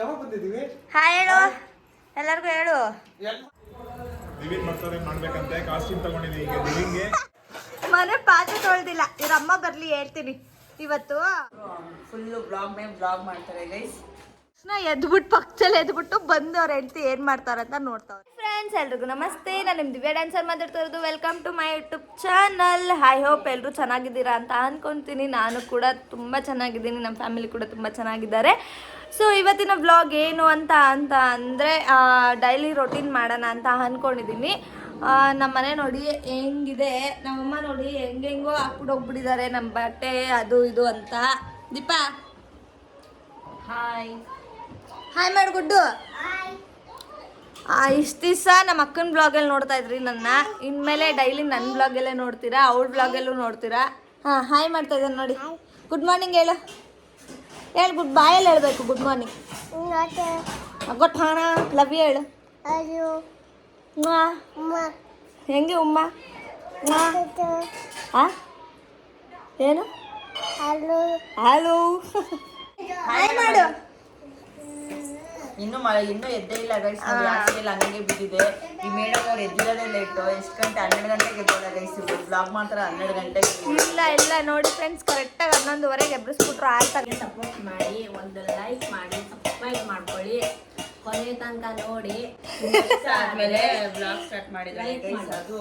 ಯಾವಾಗ ಬಂದಿದ್ದೀವಿ? ಹಾಯ್ ಹೇಳು ಎಲ್ಲರಿಗೂ ಹೇಳು. ದಿವಿನ್ ಮಕ್ಕಳು ಮಾಡ್ಬೇಕಂತೆ ಕಾಸ್ಟ್ಯೂಮ್ ತಗೊಂಡಿದ್ದೀವಿ ಈಗ ದಿವಿನ್ಗೆ. ಮನೆ ಪಾತ್ರೆ ತೊಳ್ದಿಲ್ಲ, ಇವ್ರ ಅಮ್ಮ ಬರ್ಲಿ ಹೇಳ್ತೀನಿ. ಇವತ್ತು ಫುಲ್ಲು ಬ್ಲಾಗ್ ಮಾಡ್ತಾರೆ ಗೈಸ್. ಎದ್ಬಿಟ್ಟು ಪಕ್ಕದಲ್ಲಿ ಎದ್ಬಿಟ್ಟು ಬಂದು ಅವ್ರ ಹೆಂಡತಿ ಏನ್ ಮಾಡ್ತಾರಂತ ನೋಡ್ತಾವ್ರೆ. ಫ್ರೆಂಡ್ಸ್ ಎಲ್ರಿಗೂ ನಮಸ್ತೆ, ನಾನು ನಿಮ್ ದಿವ್ಯಾ ಡ್ಯಾನ್ಸರ್ ಮಾತಾಡ್ತಾ ಇರೋದು. Welcome to my YouTube channel. I hope ಎಲ್ಲರೂ ಚೆನ್ನಾಗಿದ್ದೀರಾ ಅಂತ ಅನ್ಕೊಂತೀನಿ. ನಾನು ಕೂಡ ತುಂಬ ಚೆನ್ನಾಗಿದ್ದೀನಿ, ನಮ್ಮ ಫ್ಯಾಮಿಲಿ ಕೂಡ ತುಂಬ ಚೆನ್ನಾಗಿದ್ದಾರೆ. ಸೊ ಇವತ್ತಿನ ವ್ಲಾಗ್ ಏನು ಅಂತ ಅಂದರೆ ಡೈಲಿ ರೊಟೀನ್ ಮಾಡೋಣ ಅಂತ ಅಂದ್ಕೊಂಡಿದ್ದೀನಿ. ನಮ್ಮ ಮನೆ ನೋಡಿ ಹೆಂಗಿದೆ, ನಮ್ಮಮ್ಮ ನೋಡಿ ಹೆಂಗೆಂಗೋ ಹಾಕ್ಬಿಟ್ಟು ಹೋಗ್ಬಿಟ್ಟಿದ್ದಾರೆ ನಮ್ಮ ಬಟ್ಟೆ ಅದು ಇದು ಅಂತ. ದೀಪಾ ಹಾಯ್ ಹಾಯ್ ಮಾಡಿ ಗುಡ್ಡು. ಇಷ್ಟು ದಿವಸ ನಮ್ಮ ಅಕ್ಕನ ಬ್ಲಾಗಲ್ಲಿ ನೋಡ್ತಾ ಇದ್ರಿ ನನ್ನ, ಇನ್ಮೇಲೆ ಡೈಲಿ ನನ್ನ ಬ್ಲಾಗಲ್ಲೇ ನೋಡ್ತೀರಾ, ಅವಳ ಬ್ಲಾಗಲ್ಲೂ ನೋಡ್ತೀರಾ. ಹಾಂ ಹಾಯ್ ಮಾಡ್ತಾ ಇದ್ದಾನೆ ನೋಡಿ. ಗುಡ್ ಮಾರ್ನಿಂಗ್ ಹೇಳು, ಹೇಳು ಗುಡ್ ಬಾಯಲ್ಲಿ ಹೇಳಬೇಕು ಗುಡ್ ಮಾರ್ನಿಂಗ್. ಗೊತ್ತ ಹಾಣ ಲವ್ ಯು ಹೇಳು. ಹೆಂಗೆ ಉಮ್ಮ ಹಾಂ ಏನು ಹಲೋ ಹಾಯ್ ಮಾಡು. ಇನ್ನೂ ಎದ್ದೇ ಇಲ್ಲ ಗೈಸ್, ಹಾಸ್ಟೆಲ್ ಹಂಗೆ ಬಿದ್ದಿದೆ. ಈ ಮೇಡಮ್ ಅವ್ರು ಎದ್ದಿರೋದೇ ಲೇಟು. ಎಷ್ಟು ಗಂಟೆ? 12 ಗಂಟೆಗೆ ಎದ್ದೋಲ್ಲ ಗೈಸ್. ಬ್ಲಾಗ್ ಮಾಡ್ತಾರೆ 12 ಗಂಟೆಗೆ. ಇಲ್ಲ ನೋಡಿ ಫ್ರೆಂಡ್ಸ್, ಕರೆಕ್ಟಾಗಿ 11:15 ಎಬ್ಬಿಸ್ಬಿಟ್ರು. ಆಯ್ತಾಗೆ ಸಪೋರ್ಟ್ ಮಾಡಿ, ಒಂದು ಲೈಕ್ ಮಾಡಿ, ಸಬ್ಸ್ಕ್ರೈಬ್ ಮಾಡ್ಕೊಳ್ಳಿ, ಕೊನೆ ತನಕ ನೋಡಿ. ಆದ್ಮೇಲೆ ಬ್ಲಾಗ್ ಸ್ಟಾರ್ಟ್ ಮಾಡಿದ್ದಾರೆ ಗೈಸ್. ಅದು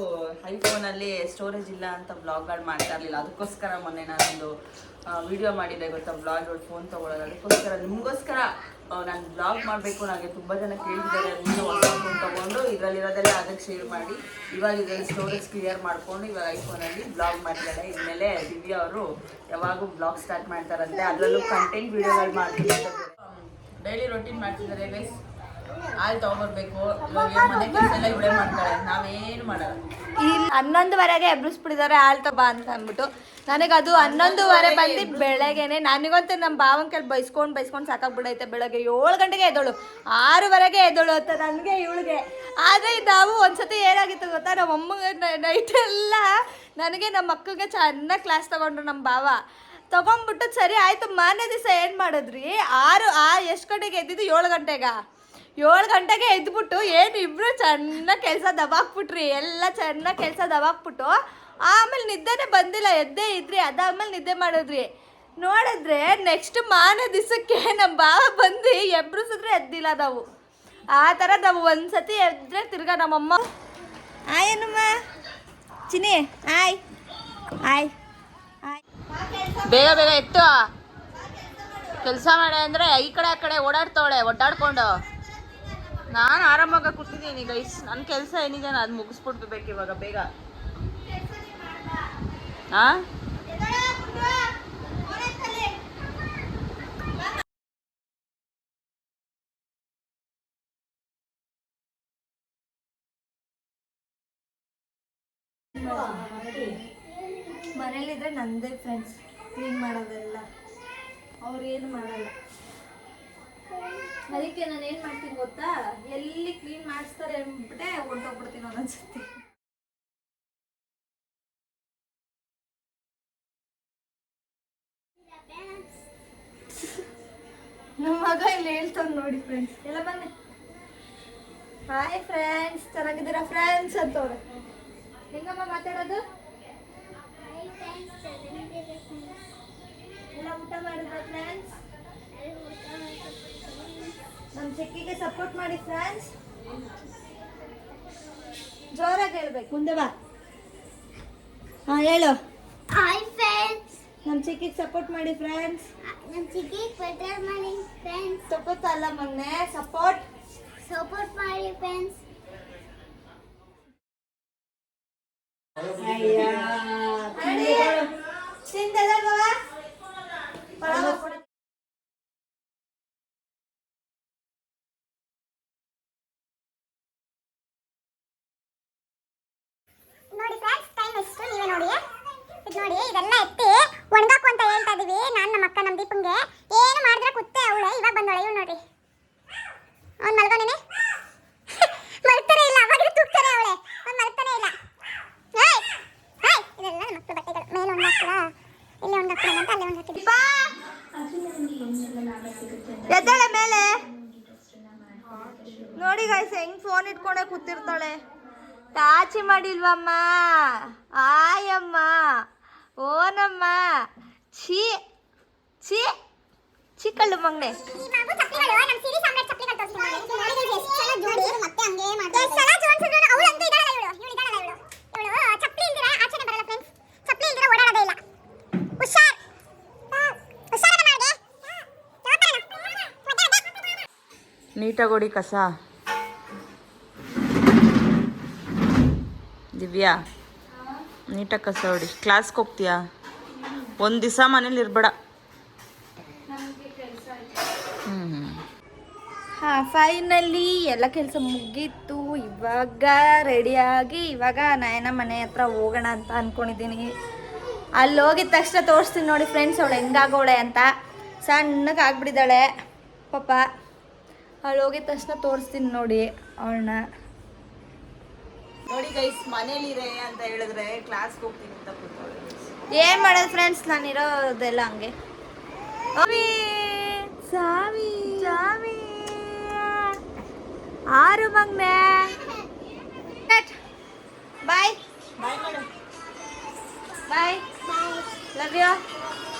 ಐಫೋನಲ್ಲಿ ಸ್ಟೋರೇಜ್ ಇಲ್ಲ ಅಂತ ಬ್ಲಾಗ್ಗಳು ಮಾಡ್ತಾ ಇರಲಿಲ್ಲ. ಅದಕ್ಕೋಸ್ಕರ ಮೊನ್ನೆ ನಾನೊಂದು ವಿಡಿಯೋ ಮಾಡಿದೆ ಗೊತ್ತಾ, ಬ್ಲಾಗ್ ಫೋನ್ ತೊಗೊಳ್ಳೋದು. ಅದಕ್ಕೋಸ್ಕರ ನಿಮಗೋಸ್ಕರ ನಾನು ಬ್ಲಾಗ್ ಮಾಡಬೇಕು. ನನಗೆ ತುಂಬ ಜನ ಕೇಳಿದ್ದಾರೆ, ನೀವು ಹೊಸ ಫೋನ್ ತೊಗೊಂಡು ಇದರಲ್ಲಿರೋದೆಲ್ಲ ಅದಕ್ಕೆ ಶೇರ್ ಮಾಡಿ. ಇವಾಗ ಇದರಲ್ಲಿ ಸ್ಟೋರೇಜ್ ಕ್ಲಿಯರ್ ಮಾಡಿಕೊಂಡು ಇವಾಗ ಐಫೋನಲ್ಲಿ ಬ್ಲಾಗ್ ಮಾಡ್ತಾರೆ. ಇನ್ಮೇಲೆ ದಿವ್ಯಾ ಅವರು ಯಾವಾಗೂ ಬ್ಲಾಗ್ ಸ್ಟಾರ್ಟ್ ಮಾಡ್ತಾರಂತೆ, ಅದರಲ್ಲೂ ಕಂಟೆಂಟ್ ವಿಡಿಯೋಗಳು ಮಾಡ್ತಿದ್ದಾರೆ. ಡೈಲಿ ರೊಟೀನ್ ಮಾಡ್ತಿದ್ದಾರೆ ಗೈಸ್. ಹಾಲು ತೊಗೊಂಡ್ಬರ್ಬೇಕು, ಮನೆ ಕೆಲಸ ಎಲ್ಲ ಇವಳೇ ಮಾಡ್ತಾಳೆ, ನಾವೇನು ಮಾಡಲ್ಲ. ಇಲ್ಲಿ 11:15 ಎಬ್ಬಿಸ್ಬಿಟ್ಟಿದ್ದಾರೆ ಹಾಲು ತಬಾ ಅಂತ ಅಂದ್ಬಿಟ್ಟು. ನನಗದು 11:15 ಬಂದು ಬೆಳಗ್ಗೆನೆ. ನನಗಂತೂ ನಮ್ಮ ಭಾವನ ಕೈಲಿ ಬೈಸ್ಕೊಂಡು ಸಾಕಾಗ್ಬಿಡೈತೆ. ಬೆಳಗ್ಗೆ 7 ಗಂಟೆಗೆ ಎದ್ದೋಳು, 6:15 ಎದ್ದೋಳು ಅಂತ ನನಗೆ ಇವಳಿಗೆ. ಆದರೆ ನಾವು ಒಂದ್ಸತಿ ಏನಾಗಿತ್ತು ಗೊತ್ತಾ, ನಮ್ಮ ಅಮ್ಮಗೆ ನೈಟೆಲ್ಲ ನನಗೆ ನಮ್ಮ ಅಕ್ಕಗೆ ಚೆನ್ನಾಗಿ ಕ್ಲಾಸ್ ತೊಗೊಂಡ್ರು ನಮ್ಮ ಭಾವ. ತೊಗೊಂಡ್ಬಿಟ್ಟು ಸರಿ ಆಯಿತು. ಮಾರನೇ ದಿವಸ ಏನು ಮಾಡಿದ್ರಿ, ಎಷ್ಟು ಗಂಟೆಗೆ ಎದ್ದಿದ್ದು? 7 ಗಂಟೆಗೆ. 7 ಗಂಟೆಗೆ ಎದ್ಬಿಟ್ಟು ಏನು ಇಬ್ಬರು ಚೆನ್ನಾಗಿ ಕೆಲಸ ದಬಾಕ್ಬಿಟ್ರಿ, ಎಲ್ಲ ಚೆನ್ನಾಗಿ ಕೆಲಸ ದಬಾಕ್ಬಿಟ್ಟು ಆಮೇಲೆ ನಿದ್ದೆನೇ ಬಂದಿಲ್ಲ, ಎದ್ದೇ ಇದ್ರಿ. ಅದಾದ್ಮೇಲೆ ನಿದ್ದೆ ಮಾಡಿದ್ರಿ. ನೋಡಿದ್ರೆ ನೆಕ್ಸ್ಟ್ ಮಾರನೇ ದಿವಸಕ್ಕೆ ನಮ್ಮ ಭಾವ ಬಂದು ಎಬ್ರಿಸಿದ್ರೆ ಎದ್ದಿಲ್ಲ ನಾವು. ಆ ಥರ ನಾವು ಒಂದ್ಸತಿ ಎದ್ರೆ ತಿರ್ಗಾ ನಮ್ಮಮ್ಮ ಆಯನಮ್ಮ ಚಿನಿ ಆಯ್ ಆಯ್ ಆಯ್ ಬೇಗ ಬೇಗ ಎತ್ತು ಕೆಲಸ ಮಾಡೆ ಅಂದರೆ ಈ ಕಡೆ ಆ ಕಡೆ ಒಡ್ಡಾಡ್ಕೊಂಡು. ನಾನು ಆರಾಮಾಗಿ ಕೂತಿದ್ದೀನಿ ಗೈಸ್. ನನ್ನ ಕೆಲಸ ಏನಿದೆ ಅದು ಮುಗಿಸ್ಬಿಡ್ಬೇಕು ಇವಾಗ ಬೇಗ. ಹಾಂ ಮನೇಲಿದ್ರೆ ನಂದೇ ಫ್ರೆಂಡ್ಸ್ ಕ್ಲೀನ್ ಮಾಡೋದೆಲ್ಲ, ಅವ್ರೇನು ಮಾಡಲ್ಲ. ಅದಕ್ಕೆ ನಾನು ಏನು ಮಾಡ್ತೀನಿ ಗೊತ್ತಾ, ಎಲ್ಲಿ ಕ್ಲೀನ್ ಮಾಡಿಸ್ತಾರೆ ಅಂದ್ಬಿಟ್ಟೆ ಹೊಂಟೋಗ್ಬಿಡ್ತೀನಿ ಒಂದೊಂದ್ಸತಿ. ನಮ್ಮ ಮಗ ಇಲ್ಲಿ ಹೇಳ್ತಾನೆ ನೋಡಿ ಫ್ರೆಂಡ್ಸ್ ಎಲ್ಲ ಬನ್ನಿ. ಹಾಯ್ ಫ್ರೆಂಡ್ಸ್, ಚೆನ್ನಾಗಿದ್ದೀರಾ ಫ್ರೆಂಡ್ಸ್ ಅಂತವ್ರೆ. ಹೆಂಗಮ್ಮ ಮಾತಾಡೋದು? ಎಲ್ಲ ಊಟ ಮಾಡಿದ್ರ ಫ್ರೆಂಡ್ಸ್? ನಮ್ಮ ಚಿಕ್ಕಿಗೆ ಸಪೋರ್ಟ್ ಮಾಡಿ ಫ್ರೆಂಡ್ಸ್. ಜೋರಾಗಿ ಹೇಳ್ಬೇಕು, ಮುಂದೆ ಬಾ. ಹಾಂ ಹೇಳು. ಹಾಯ್ ಫ್ರೆಂಡ್ಸ್, ನಮ್ಮ ಚಿಕ್ಕಿಗೆ ಸಪೋರ್ಟ್ ಮಾಡಿ ಫ್ರೆಂಡ್ಸ್. ನಮ್ಮ ಚಿಕ್ಕಿಗೆ ಸಪೋರ್ಟ್ ಮಾಡಿ ಫ್ರೆಂಡ್ಸ್. ಸಪೋರ್ಟ್ ಅಲ್ಲ ಮೊನ್ನೆ ಸಪೋರ್ಟ್ ಮಾಡಿ ಫ್ರೆಂಡ್ಸ್. ನೋಡಿ ಫ್ರೆಂಡ್ಸ್, ಟೈಮ್ ಎಷ್ಟು ನೀವೇ ನೋಡಿ. ಇದು ನೋಡಿ, ಇದೆಲ್ಲ ಎತ್ತಿ ಒಣಗಾಕು ಅಂತ ಹೇಳ್ತಾ ಇದೀವಿ. ನಾನು ನಮ್ಮ ಅಕ್ಕ ನಮ್ಮ ದೀಪಂಗೆ ಏನು ಮಾಡಿದ್ರೆ ಕುತ್ತೆ ಅವಳೆ. ಇವಾಗ ಬಂದವಳೆ ಇವ್ ನೋಡಿ. ಅವ್ನು ಮಲ್ಗೋನೇನೆ ಮಲ್ತಾನೆ ಇಲ್ಲ, ಅವಾಗ ತೂಗ್ತಾರೆ ಅವಳೆ. ಅವ್ನು ಮಲ್ತಾನೆ ಇಲ್ಲ. ಇದೆಲ್ಲ ನಮ್ಮ ಮಕ್ಕಳ ಬಟ್ಟೆಗಳು. ಮೇಲೆ ಒಂದು ಹಾಕ್ಲಾ, ಇಲ್ಲಿ ಒಂದು ಹಾಕ್ಲಾ ಅಂತ ಅಲ್ಲೇ ಒಂದು ಹಾಕಿದ್ವಿ. ಎದ್ದೇಳ ಮೇಲೆ. ನೋಡಿ ಗಾಯ್ಸ್ ಹೆಂಗ್ ಫೋನ್ ಇಟ್ಕೊಂಡೆ ಕೂತಿರ್ತಾಳೆ. ಟಾಚಿ ಮಾಡಿಲ್ವಮ್ಮ, ಆಯಮ್ಮ, ಓನಮ್ಮ, ಛೀ ಛೀ ಛೀ ಕಳ್ಳು ಮಗ್ನೆ. ನೀಟಾಗಿ ಹೊಡಿ ಕಸ. ದಿವ್ಯಾ ನೀಟಾಗಿ ಕಸ ಹೊಡಿ. ಕ್ಲಾಸ್ಗೆ ಹೋಗ್ತೀಯಾ? ಒಂದು ದಿವಸ ಮನೇಲಿ ಇರಬೇಡ. ಹಾಂ ಫೈನಲಿ ಎಲ್ಲ ಕೆಲಸ ಮುಗೀತು. ಇವಾಗ ರೆಡಿಯಾಗಿ ಇವಾಗ ನಯನ ಮನೆ ಹತ್ರ ಹೋಗೋಣ ಅಂತ ಅಂದ್ಕೊಂಡಿದ್ದೀನಿ. ಅಲ್ಲಿ ಹೋಗಿದ ತಕ್ಷಣ ತೋರಿಸ್ತೀನಿ ನೋಡಿ ಫ್ರೆಂಡ್ಸ್ ಅವಳು ಹೆಂಗಾಗೋಳೆ ಅಂತ. ಸಣ್ಣಗೆ ಆಗ್ಬಿಟ್ಟಿದ್ದಾಳೆ ಪಾಪ. ಅಲ್ಲಿ ಹೋಗಿದ ತಕ್ಷಣ ತೋರಿಸ್ತೀನಿ ನೋಡಿ ಅವಳನ್ನ. ನೋಡಿ ಗೈಸ್, ಮನೇಲಿರೆ ಅಂತ ಹೇಳಿದ್ರೆ ಕ್ಲಾಸ್ಗೆ ಹೋಗ್ತೀನಿ ಅಂತ ಕೂತ್ಕೊಳ್ಳಿ. ಏನು ಮಾಡೋದು ಫ್ರೆಂಡ್ಸ್, ನಾನಿರೋದೆಲ್ಲ ಹಂಗೆ. ಸ್ವಾಮಿ ಸ್ವಾಮಿ ಆರು ಮಗ್ನೆ. ಬಾಯ್ ಬಾಯ್ ಲವ್ ಯು.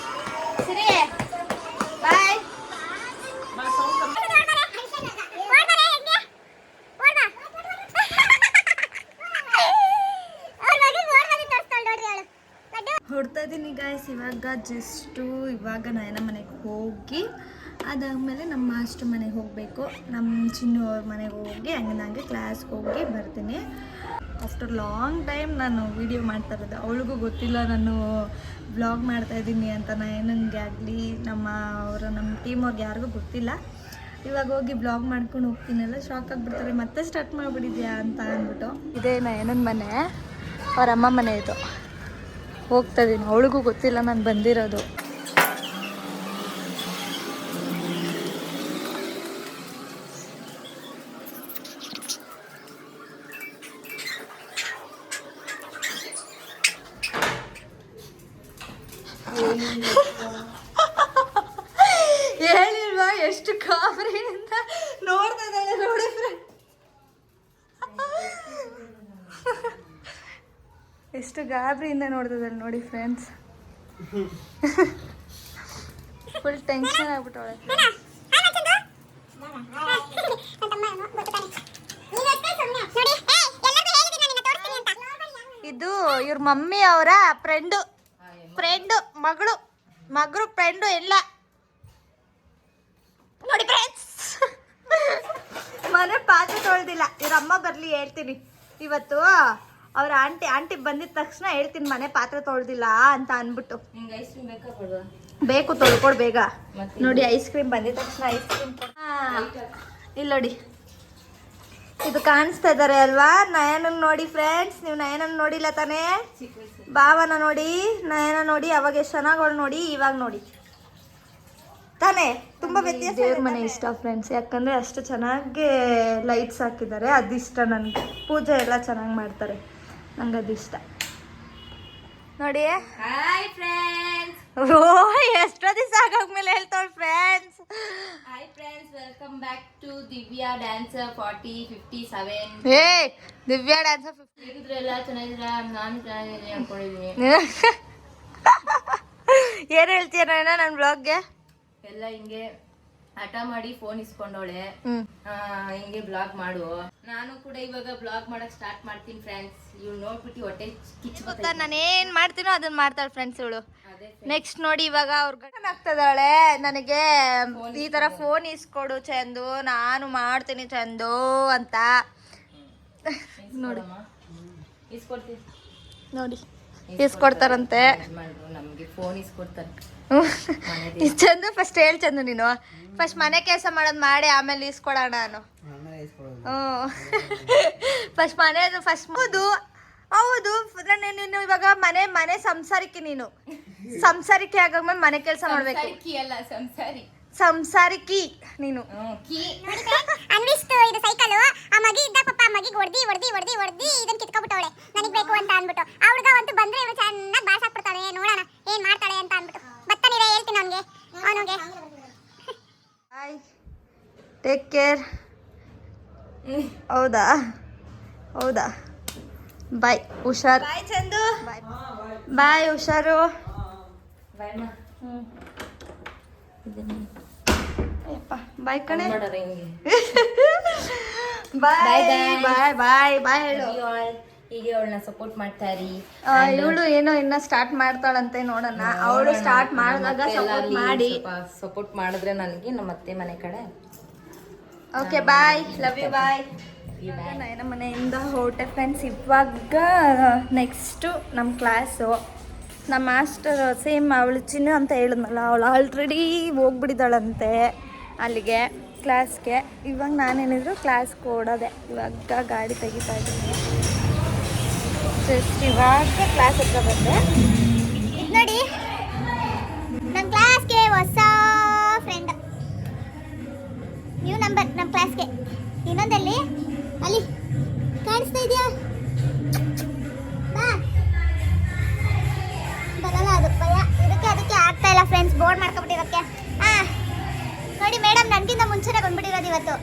ಸರಿ ಬಾಯ್. ಹೊಡ್ತಾ ಇದ್ದೀನಿ ಗಾಯ್ಸ್. ಇವಾಗ ನಯನ ಮನೆಗೆ ಹೋಗಿ ಅದಾದಮೇಲೆ ನಮ್ಮ ಮಾಸ್ಟರ್ ಮನೆಗೆ ಹೋಗಬೇಕು. ನಮ್ಮ ಚಿನ್ನು ಅವ್ರ ಮನೆಗೆ ಹೋಗಿ ಹಂಗೆ ಕ್ಲಾಸ್ಗೆ ಹೋಗಿ ಬರ್ತೀನಿ. ಆಫ್ಟರ್ ಲಾಂಗ್ ಟೈಮ್ ನಾನು ವೀಡಿಯೋ ಮಾಡ್ತಾ ಇರೋದು. ಅವಳಿಗೂ ಗೊತ್ತಿಲ್ಲ ನಾನು ವ್ಲಾಗ್ ಮಾಡ್ತಾಯಿದ್ದೀನಿ ಅಂತ. ನಯನಂಗೆ ಆಗಲಿ ನಮ್ಮ ಟೀಮ್ ಅವ್ರಿಗೆ ಯಾರಿಗೂ ಗೊತ್ತಿಲ್ಲ. ಇವಾಗ ಹೋಗಿ ಬ್ಲಾಗ್ ಮಾಡ್ಕೊಂಡು ಹೋಗ್ತೀನಲ್ಲ, ಶಾಕ್ ಆಗಿಬಿಡ್ತಾರೆ, ಮತ್ತೆ ಸ್ಟಾರ್ಟ್ ಮಾಡಿಬಿಟ್ಟಿದ್ಯಾ ಅಂತ ಅಂದ್ಬಿಟ್ಟು. ಇದೇ ನಯನನ ಮನೆ, ಅವ್ರ ಅಮ್ಮ ಮನೆ ಇದು. ಹೋಗ್ತಾ ಇದ್ದೀನಿ, ಅವಳಿಗೂ ಗೊತ್ತಿಲ್ಲ ನಾನು ಬಂದಿರೋದು. ಹೇಳಿಲ್ವಾ ಎಷ್ಟು ಕಾಬರಿಯಿಂದ ನೋಡ್ತಾ ಇದ್ದಾಳೆ ನೋಡಿ ಫ್ರೆಂಡ್. ಎಷ್ಟು ಗಾಬರಿಯಿಂದ ನೋಡ್ತಿದ್ದಾಳೆ ನೋಡಿ ಫ್ರೆಂಡ್ಸ್. Full tension ಆಗ್ಬಿಟ್ಟವಳೆ. ಇದು ಇವ್ರ ಮಮ್ಮಿ ಅವರ ಫ್ರೆಂಡು ಮಗಳು ಫ್ರೆಂಡು ಎಲ್ಲ ನೋಡಿ ಫ್ರೆಂಡ್ಸ್. ಮನೆ ಪಾತ್ರೆ ತೊಳೆದಿಲ್ಲ. ಇವ್ರ ಅಮ್ಮ ಬರಲಿ ಹೇಳ್ತೀನಿ ಇವತ್ತು. ಅವ್ರ ಆಂಟಿ ಬಂದಿದ ತಕ್ಷಣ ಹೇಳ್ತೀನಿ ಮನೆ ಪಾತ್ರೆ ತೊಳೆದಿಲ್ಲ ಅಂತ ಅಂದ್ಬಿಟ್ಟು. ಬೇಕು ತೊಳ್ಕೊಡ್ ಬೇಗ. ನೋಡಿ ಐಸ್ ಕ್ರೀಮ್ ಬಂದಿದ ತಕ್ಷಣ ಐಸ್ ಕ್ರೀಮ್ ಇಲ್ಲಿ ನೋಡಿ. ಇದು ಕಾಣಿಸ್ತಾ ಇದ್ದಾರೆ ಅಲ್ವಾ ನಯನನ್ ನೋಡಿ ಫ್ರೆಂಡ್ಸ್. ನೀವು ನಯನನ್ ನೋಡಿಲ್ಲ ತಾನೇ? ಭಾವನ ನೋಡಿ, ನಯನ ನೋಡಿ. ಅವಾಗ ಎಷ್ಟು ಚೆನ್ನಾಗಿ ನೋಡಿ, ಇವಾಗ ನೋಡಿ ತಾನೇ. ತುಂಬಾ ವ್ಯತ್ಯಾಸ. ದೇವ್ರ ಮನೆ ಇಷ್ಟ ಫ್ರೆಂಡ್ಸ್, ಯಾಕಂದ್ರೆ ಅಷ್ಟು ಚೆನ್ನಾಗಿ ಲೈಟ್ಸ್ ಹಾಕಿದ್ದಾರೆ. ಅದಿಷ್ಟ ನನಗೆ. ಪೂಜೆ ಎಲ್ಲ ಚೆನ್ನಾಗಿ ಮಾಡ್ತಾರೆ, ನಂಗೆ ಅದಿಷ್ಟ ನೋಡಿ. Hi friends. ಎಷ್ಟೋ ದಿವಸ ಆಗಾದ್ಮೇಲೆ ಹೇಳ್ತಾಳೆ friends. Hi friends, welcome back to Divya dancer 4057. ಏ ದಿವ್ಯಾ ಡ್ಯಾನ್ಸರ್ 50 ಹೇಗಿದ್ರೆಲ್ಲ ಚೆನ್ನಾಗಿದ್ದೀರಾ? ನಾನು ಚೆನ್ನಾಗಿದ್ದೀನಿ ಅನ್ಕೊಂಡಿದ್ದೀನಿ. ಏನ್ ಹೇಳ್ತೀಯ ನನ್ನ ಬ್ಲಾಗ್ಗೆ? ಎಲ್ಲ ಹಿಂಗೆ ಹಠ ಮಾಡಿ ಫೋನ್ ಇಸ್ಕೊಂಡವಳೆ, ಹಿಂಗೆ ಬ್ಲಾಗ್ ಮಾಡು. ನಾನು ಕೂಡ ಇವಾಗ ಬ್ಲಾಗ್ ಮಾಡಕ್ ಸ್ಟಾರ್ಟ್ ಮಾಡ್ತೀನಿ ಫ್ರೆಂಡ್ಸ್. ಇವ್ಳು ನೋಡ್ಬಿಟ್ಟು ಹೊಟ್ಟೆ ಕಿಚ್ಚುತ್ತಾ. ನಾನು ಏನ್ ಮಾಡ್ತೀನೋ ಅದನ್ನ ಮಾಡ್ತಾಳೆ ಫ್ರೆಂಡ್ಸ್ ಇವಳು. ನೆಕ್ಸ್ಟ್ ನೋಡಿ ಇವಾಗ ಅವ್ರ ಗಂಡ ಆಗ್ತದಾಳೆ ನನಗೆ ಈ ತರ ಫೋನ್ ಇಸ್ಕೊಡು ಚಂದು, ನಾನು ಮಾಡ್ತೀನಿ ಚಂದು ಅಂತ. ನೋಡಿ ನೋಡಿ ಇಸ್ಕೊಡ್ತಾರಂತೆ ನಮ್ಗೆ ಫೋನ್ ಇಸ್ಕೊಡ್ತಾರೆ. ಚಂದು ಫಸ್ಟ್ ಹೇಳಿ ಚಂದು, ನೀನು ಫಸ್ಟ್ ಮನೆ ಕೆಲಸ ಮಾಡೋದು ಮಾಡಿ ಆಮೇಲೆ ಇಸ್ಕೊಡೋಣ ನಾನು. ಫಸ್ಟ್ ಮನೆದು ಫಸ್ಟ್ ಹೌದು ನೀನು ಇವಾಗ ಮನೆ ಸಂಸಾರಿಕೆ. ನೀನು ಸಂಸಾರಿಕೆ ಆಗಾದ್ಮೇಲೆ ಮನೆ ಕೆಲಸ ಮಾಡ್ಬೇಕು. ಸಂಸಾರಿಕಿ ನೀನು. ಅನ್ವಿಸ್ತು ಇದು ಸೈಕಲ್. ಆ ಮಗಿ ಇದ್ದ ಪಾಪ ಆ ಮಗಿಗೆ ಹೊಡ್ದಿ ಇದನ್ನ ಕಿತ್ಕೊಬಿಟ್ಟವಳೆ ನನಗೆ ಬೇಕು ಅಂತ ಅಂದ್ಬಿಟ್ಟು. ಆ ಹುಡುಗ ಅಂತೂ ಬಂದ್ರೆ ಇವಳು ಚೆನ್ನಾಗಿ ಬಾಸ್ ಹಾಕ್ಬಿಡ್ತಾಳೆ. ನೋಡೋಣ ಏನ್ ಮಾಡ್ತಾಳೆ ಅಂತ ಅಂದ್ಬಿಟ್ಟು. ಬರ್ತಾನಿರ ಹೇಳ್ತೀನಿ ಅವನಿಗೆ. ಬಾಯ್, ಟೇಕ್ ಕೇರ್. ಹೌದಾ ಹೌದಾ ಬಾಯ್ ಹುಷಾರ್ ಬಾಯ್ ಚಂದು ಬಾಯ್ ಹುಷಾರು ಬಾಯ್ ಕಣೆ ಬಾಯ್ ಬಾಯ್ ಬಾಯ್ ಬಾಯ್ ಹೇಳು ಹೀಗೆ ಅವಳನ್ನ ಸಪೋರ್ಟ್ ಮಾಡ್ತಾ ಇರಿ. ಇವಳು ಏನೋ ಇನ್ನ ಸ್ಟಾರ್ಟ್ ಮಾಡ್ತಾಳಂತೆ, ನೋಡೋಣ. ಅವಳು ಸ್ಟಾರ್ಟ್ ಮಾಡಿದಾಗ ಸಪೋರ್ಟ್ ಮಾಡಿ. ಸಪೋರ್ಟ್ ಮಾಡಿದ್ರೆ ನನಗೆ ನಮ್ಮ ಅತ್ತೆ ಮನೆ ಕಡೆ. Okay bye, love you bye. ನಮ್ಮ ಮನೆಯಿಂದ ಹೊರಟೆ ಫ್ರೆಂಡ್ಸ್. ಇವಾಗ ನೆಕ್ಸ್ಟು ನಮ್ಮ ಕ್ಲಾಸು. ನಮ್ಮ ಮಾಸ್ಟರ್ ಸೇಮ್ ಅವಳು ಚಿನ್ನು ಅಂತ ಹೇಳಿದ್ನಲ್ಲ, ಅವಳು ಆಲ್ರೆಡಿ ಹೋಗ್ಬಿಟ್ಟಿದ್ದಾಳಂತೆ ಅಲ್ಲಿಗೆ ಕ್ಲಾಸ್ಗೆ. ಇವಾಗ ನಾನೇನಿದ್ರು ಕ್ಲಾಸ್ಗೆ ಓಡೋದೆ. ಇವಾಗ ಗಾಡಿ ತೆಗಿತಾ ಇದ್ದೀನಿ. ಜಸ್ಟ್ ಇವಾಗ ಕ್ಲಾಸ್ ಹತ್ರ ಬಂದೆ. ನೋಡಿ ನಮ್ಮ ಕ್ಲಾಸ್ಗೆ ಹೊಸ ಫ್ರೆಂಡ್, ನ್ಯೂ ನಂಬರ್ ನಮ್ಮ ಕ್ಲಾಸ್ಗೆ. ಇನ್ನೊಂದಲ್ಲಿ ಅಲ್ಲಿ ಕಾಣಿಸ್ತಾ ಇದೆಯಾ? ಬರಲ್ಲ ಅದು ಭಯ. ಅದಕ್ಕೆ ಆಗ್ತಾ ಇಲ್ಲ ಫ್ರೆಂಡ್ಸ್, ಬೋರ್ಡ್ ಮಾಡ್ಕೊಬಿಟ್ಟಿರೋಕ್ಕೆ. ನೋಡಿ ಮೇಡಮ್ ನನಗಿಂತ ಮುಂಚೆನೇ ಬಂದ್ಬಿಟ್ಟಿರೋದು ಇವತ್ತು.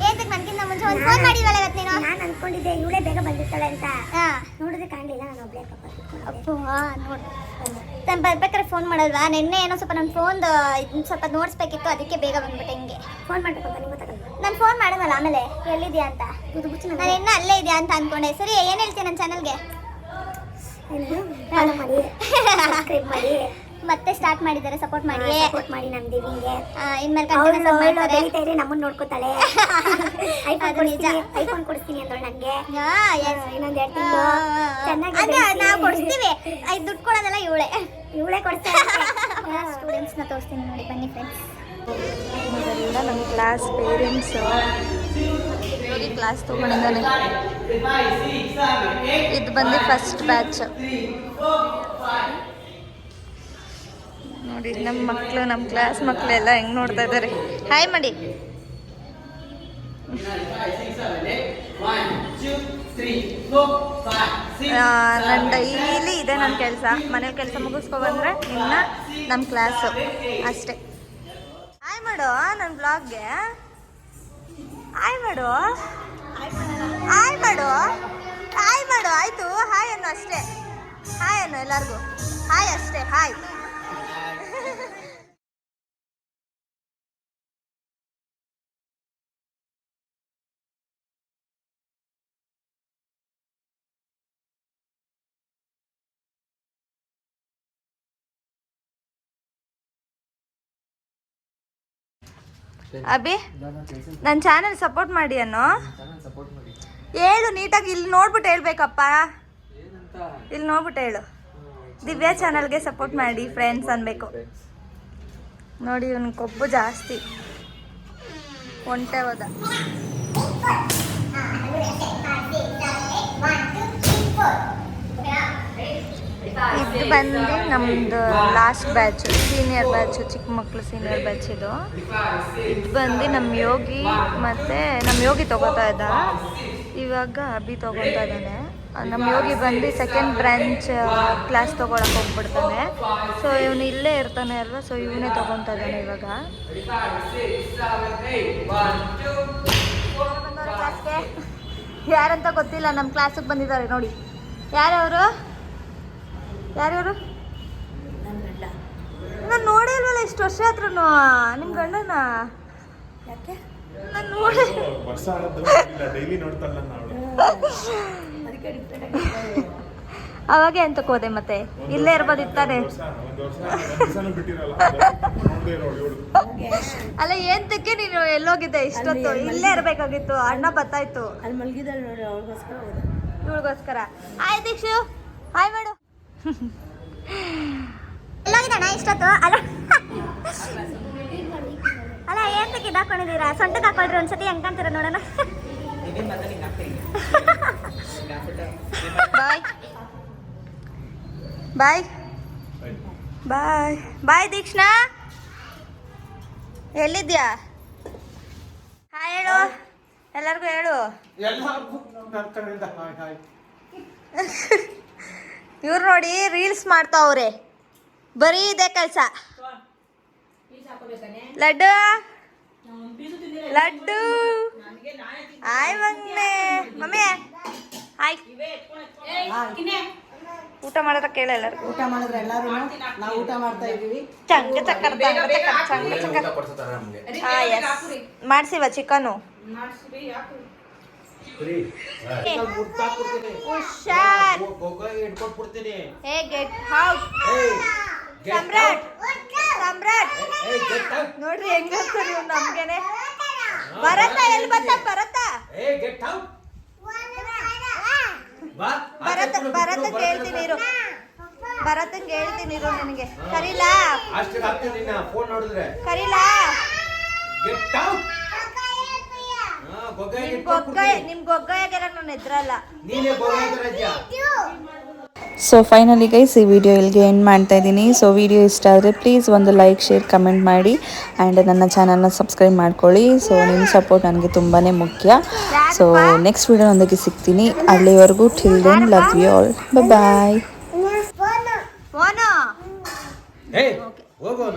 ಏನಕ್ಕೆ ನನಗಿಂತ ಮುಂಚೆ ಒಂದು ಫೋನ್ ಮಾಡಿದ್ವಲ್ಲ ಇವತ್ತು ನೀನು? ನಾನು ಅನ್ಕೊಂಡಿದ್ದೆ ಇವಳೇ ಬೇಗ ಬಂದಿರ್ತಾಳೆ ಅಂತ. ನೋಡಿದ್ರೆ ಕಾಣಲಿಲ್ಲ, ನಾನು ಒಬ್ಬಳೇ ಅಪ್ಪು. ನೋಡಿ ನಾನು ಬರ್ಬೇಕಾದ್ರೆ ಫೋನ್ ಮಾಡಲ್ವಾ? ನಿನ್ನೆ ಏನೋ ಸ್ವಲ್ಪ ನನ್ನ ಫೋನ್ದು ಸ್ವಲ್ಪ ನೋಡಿಸ್ಬೇಕಿತ್ತು, ಅದಕ್ಕೆ ಬೇಗ ಬಂದ್ಬಿಟ್ಟೆ. ಹಿಂಗೆ ಫೋನ್ ಮಾಡ್ಬೇಕಂತ ನಿಮ್ಗೆ ಗೊತ್ತಾಗಲ್ಲ. ನಾನು ಫೋನ್ ಮಾಡೋದಲ್ಲ ಆಮೇಲೆ ಎಲ್ಲಿದೆಯಾ ಅಂತ. ನಾನು ಇನ್ನೂ ಅಲ್ಲೇ ಇದೆಯಾ ಅಂತ ಅಂದ್ಕೊಂಡೆ. ಸರಿ, ಏನು ಹೇಳ್ತೀನಿ ನನ್ನ ಚಾನಲ್ಗೆ? ಮಾಡಿ, ಸಬ್ಸ್ಕ್ರೈಬ್ ಮಾಡಿ. ಮತ್ತೆ ಸ್ಟಾರ್ಟ್ ಮಾಡಿದ್ದಾರೆ, ಸಪೋರ್ಟ್ ಮಾಡಿ ನಮ್ಮ ದೇವಿಗೆ. ಇನ್ಮೇಲೆ ನಮ್ಮನ್ನ ನೋಡ್ಕೋತಾಳೆ. ಐಫೋನ್ ಕೊಡಿಸ್ತೀನಿ ಅಂದೋಳು ನನಗೆ. ಇನ್ನೊಂದು 2 ತಿಂಗಳು ಚೆನ್ನಾಗಿ ನಾವು ಕೊಡಿಸ್ತೀವಿ. ದುಡ್ಡು ಕೊಡೋದಲ್ಲ ಇವಳೇ ಕೊಡಿಸ್ತಾರೆ. ಸ್ಟೂಡೆಂಟ್ಸ್ನ ತೋರಿಸ್ತೀನಿ ನೋಡಿ, ಬನ್ನಿ ಫ್ರೆಂಡ್ಸ್. ಇದೆಲ್ಲ ನಮ್ಮ ಕ್ಲಾಸ್ ಪೇರೆಂಟ್ಸು. ಹೋಗಿ ಕ್ಲಾಸ್ ತೊಗೊಂಡಿದ್ದಾನೆ. ಇದು ಬಂದು ಫಸ್ಟ್ ಬ್ಯಾಚ್ ನೋಡಿ. ನಮ್ಮ ಮಕ್ಕಳು, ನಮ್ಮ ಕ್ಲಾಸ್ ಮಕ್ಕಳು ಎಲ್ಲ ಹೆಂಗೆ ನೋಡ್ತಾ ಇದ್ದಾರೆ. ಹಾಯ್ ಮಾಡಿ. ನನ್ನ ಡೈಲಿ ಇದೆ ನನ್ನ ಕೆಲಸ. ಮನೇಲಿ ಕೆಲಸ ಮುಗಿಸ್ಕೊಬಂದ್ರೆ ಇನ್ನು ನಮ್ಮ ಕ್ಲಾಸು ಅಷ್ಟೇ. ಹಾಯ್ ಮಾಡು ನನ್ನ ಬ್ಲಾಗ್ಗೆ. ಹಾಯ್ ಮಾಡು, ಹಾಯ್ ಮಾಡು, ಹಾಯ್ ಮಾಡು. ಆಯಿತು, ಹಾಯ್ ಅನ್ನು ಅಷ್ಟೇ. ಹಾಯ್ ಅನ್ನು ಎಲ್ಲರಿಗೂ. ಹಾಯ್ ಅಷ್ಟೇ, ಹಾಯ್. ಅಭಿ, ನನ್ನ ಚಾನಲ್ ಸಪೋರ್ಟ್ ಮಾಡಿ ಅನ್ನೋ. ಹೇಳು ನೀಟಾಗಿ. ಇಲ್ಲಿ ನೋಡ್ಬಿಟ್ಟು ಹೇಳ್ಬೇಕಪ್ಪ. ಇಲ್ಲಿ ನೋಡ್ಬಿಟ್ಟು ಹೇಳು. ದಿವ್ಯಾ ಚಾನಲ್ಗೆ ಸಪೋರ್ಟ್ ಮಾಡಿ ಫ್ರೆಂಡ್ಸ್ ಅನ್ಬೇಕು. ನೋಡಿ ಇವನ್ ಕೊಬ್ಬು ಜಾಸ್ತಿ, ಒಂಟೆ ಹೋದ. ಇದು ಬಂದು ನಮ್ಮದು ಲಾಸ್ಟ್ ಬ್ಯಾಚ್, ಸೀನಿಯರ್ ಬ್ಯಾಚು, ಚಿಕ್ಕ ಮಕ್ಕಳು ಸೀನಿಯರ್ ಬ್ಯಾಚ್. ಇದು ಬಂದು ನಮ್ಮ ಯೋಗಿ, ಮತ್ತು ನಮ್ಮ ಯೋಗಿ ತೊಗೋತಾ ಇದ್ದ. ಇವಾಗ ಅಭಿ ತೊಗೊತಾ ಇದ್ದಾನೆ. ನಮ್ಮ ಯೋಗಿ ಬಂದು ಸೆಕೆಂಡ್ ಬ್ರಾಂಚ್ ಕ್ಲಾಸ್ ತೊಗೊಳಕ್ಕೆ ಹೋಗ್ಬಿಡ್ತಾನೆ. ಸೊ ಇವನು ಇಲ್ಲೇ ಇರ್ತಾನೆ ಅಲ್ವಾ, ಸೊ ಇವನೇ ತೊಗೊತಾ ಇದ್ದಾನೆ ಇವಾಗ. ಕ್ಲಾಸ್ಗೆ ಯಾರಂತ ಗೊತ್ತಿಲ್ಲ, ನಮ್ಮ ಕ್ಲಾಸಿಗೆ ಬಂದಿದ್ದಾರೆ ನೋಡಿ. ಯಾರವರು? ಯಾರ್ಯಾರು? ನಾನು ನೋಡೇ ಇಲ್ವಲ್ಲ ಇಷ್ಟು ವರ್ಷ ಆದ್ರೂ ನಿಮ್ಮ ಗಂಡನ. ಯಾಕೆ ನಾನು ನೋಡಿ ಡೈಲಿ ನೋಡ್ತಾಳಲ್ಲ ಅವಳು. ಅವಾಗೆ ಎಂತಕ್ಕೆ ಹೋದೆ ಮತ್ತೆ? ಇಲ್ಲೇ ಇರ್ಬೋದಿತ್ತಾನೆ. ಅಲ್ಲ ಎಂತಕ್ಕೆ ನೀನು ಎಲ್ಲೋಗಿದ್ದೆ ಇಷ್ಟೊತ್ತು? ಇಲ್ಲೇ ಇರ್ಬೇಕಾಗಿತ್ತು. ಅಣ್ಣ ಬತ್ತಾಯ್ತು. ಅಲ್ಲಿ ಮಲಗಿದಳು ನೋಡಿ, ಇವಳಿಗೋಸ್ಕರ. ಹಾಯ್ ದೀಕ್ಷು, ಹಾಯ್ ಮಾಡು. ಎಲ್ಲೋಗಿದ್ದಾನ ಇಷ್ಟೊತ್ತು? ಅಲ್ಲ ಏಂತಕ್ಕೆ ಇದಾಕೊಂಡಿದ್ದೀರಾ? ಸೊಂಟಕ್ಕೆ ಹಾಕೊಳ್ರಿ ಒಂದ್ಸತಿ, ಹೆಂಗ್ ಕಾಣ್ತೀರ ನೋಡೋಣ. ಬಾಯ್ ಬಾಯ್ ಬಾಯ್ ಬಾಯ್. ದೀಕ್ಷಣ ಎಲ್ಲಿದ್ಯಾ? ಹಾಯ್ ಹೇಳು ಎಲ್ಲರಿಗೂ, ಹೇಳು. ಇವ್ರು ನೋಡಿ ರೀಲ್ಸ್ ಮಾಡ್ತಾವ್ರೆ, ಬರೀ ಇದೆ ಕೆಲಸ. ಲಡ್ಡು ಲಡ್ಡು ಹಾಯ್ ಮಗ್ನೆ ಮಮ್ಮಿ ಹಾಯ್ ಊಟ ಮಾಡೋದ ಕೇಳ ಎಲ್ಲರಿಗೂ ಊಟ ಮಾಡಿದ್ರೆ ಎಲ್ಲರೂ ನಾವು ಊಟ ಮಾಡ್ತಾ ಇದೀವಿ. ಚಂಗ ಚಕ್ಕರ್ ಮಾಡ್ಸಿವ ಚಿಕನು ಹುಷಾರ್ ಹೇ ಗೆಟ್ ಔಟ್ ಸಮ್ರಾಟ್ ಸಮ್ರಾಟ್ ನೋಡ್ರಿ ಹೆಂಗಂತಾರೆ ಇವ್ನು ನಮ್ಗೆನೆ ಭರತ ಎಲ್ಲಿ ಬರ್ತಾ ಭರತ ಭರತಂಗೆ ಹೇಳ್ತೀನಿ ಇರು ಭರತಂಗೆ ಹೇಳ್ತೀನಿ ಇರು ನಿನಗೆ ಕರೀಲಾ ಕರೀಲಾ ನಿಮ್ ಗೊಗ್ಗಯ್ಯಾಗೆಲ್ಲ ನಾನು ಎದ್ರಲ್ಲ. ಸೊ ಫೈನಲಿ ಗೈಸ್ ಈ ವಿಡಿಯೋ ಇಲ್ಲಿಗೆ ಎಂಡ್ ಮಾಡ್ತಾ ಇದ್ದೀನಿ. ಸೊ ವಿಡಿಯೋ ಇಷ್ಟ ಆದರೆ ಪ್ಲೀಸ್ ಒಂದು ಲೈಕ್ ಶೇರ್ ಕಮೆಂಟ್ ಮಾಡಿ ಆ್ಯಂಡ್ ನನ್ನ ಚಾನಲ್ನ ಸಬ್ಸ್ಕ್ರೈಬ್ ಮಾಡ್ಕೊಳ್ಳಿ. ಸೊ ನಿಮ್ಮ ಸಪೋರ್ಟ್ ನನಗೆ ತುಂಬಾ ಮುಖ್ಯ. ಸೊ ನೆಕ್ಸ್ಟ್ ವಿಡಿಯೋನೊಂದಿಗೆ ಸಿಗ್ತೀನಿ. ಅಲ್ಲಿವರೆಗೂ till then love you all bye. Phone ಹೋಗೋಣ